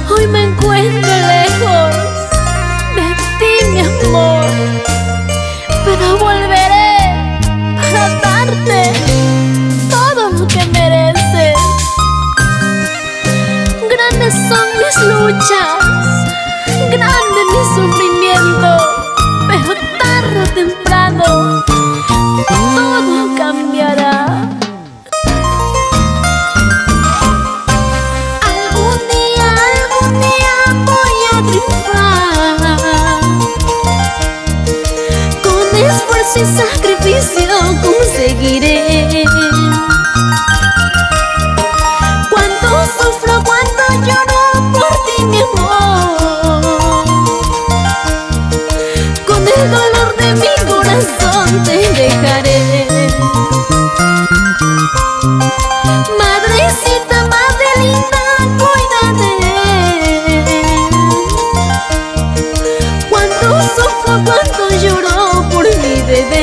Hoy me encuentro lejos de ti, mi amor, pero volveré para darte todo lo que mereces. Grandes son mis luchas, grande mi sufrimiento, pero tarde o temprano todo cambiará. Algún día voy a triunfar. Con esfuerzo y sacrificio conseguiré. Cuánto sufro, cuánto lloro por ti, mi amor. Con el dolor de mi corazón te dejaré. Madrecita, madre linda, cuídate. Cuánto sufro, cuánto lloro por mi bebé.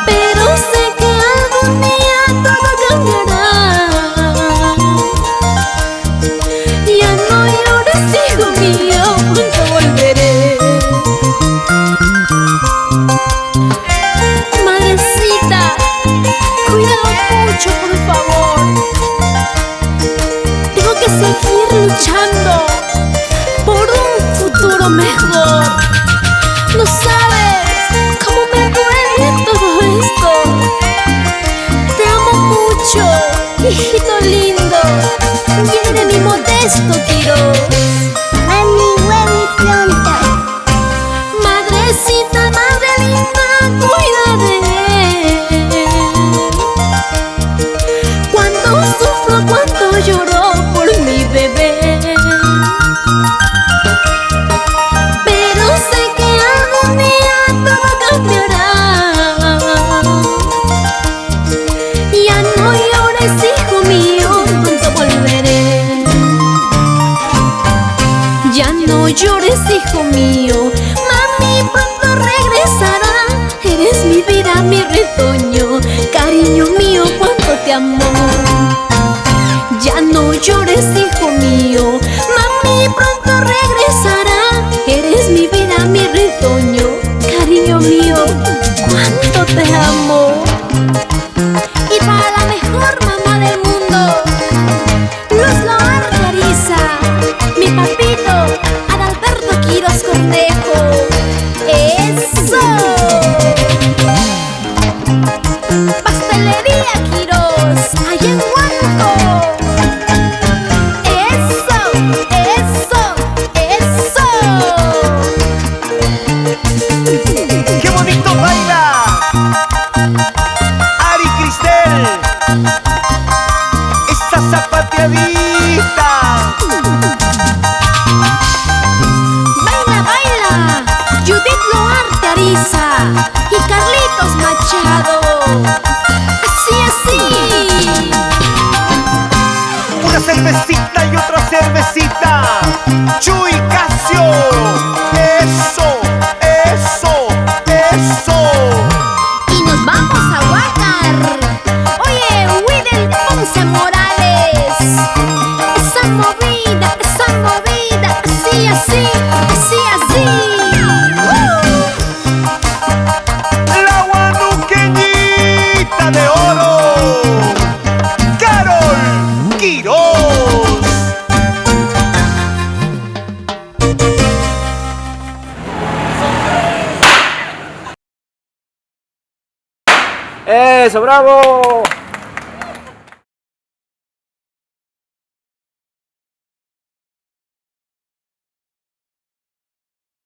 Pero sé que algún día todo cambiará. Ya no llores, hijo mío, pronto volveré. Madrecita, cuídalo mucho, por favor. Tengo que seguir luchando por un futuro mejor. No sabes cómo me duele todo esto. Te amo mucho, hijito lindo. Viene mi Modesto Quiroz. Mami, huevo y pronto. Madrecita, madre linda, cuídate. Cuánto sufro, cuánto lloro por mi bebé. Pero sé que algún día todo cambiará. Ya no llores, hijo mío, pronto volveré. Ya no llores, hijo mío, mami pronto regresará. Eres mi vida, mi retoño, cariño mío, cuánto te amo. Ya no llores, hijo mío, mami pronto regresará. Eres mi vida, mi retoño, cariño mío, cuánto te amo. Y para la mejor mamá del mundo, Luz Loarte Ariza, mi papito Adalberto Quiroz Cornejo. ¡Eso! Pastelería Quiroz, allá en Huánuco. ¡Eso! ¡Eso! ¡Eso! ¡Qué bonito baila! Ari Cristel, esa zapateadita. ¡Baila, baila! Judith Loarte Ariza y Carlitos Machado. ¡Así, así! Una cervecita y otra cervecita. Chuy Casio. Eso, eso, eso. Y nos vamos a Huácar. Oye, Widel Ponce Morales. Esa movida, así, así, así, así. La guanuqueñita de oro. Carol Quiroz. ¡Eso, bravo!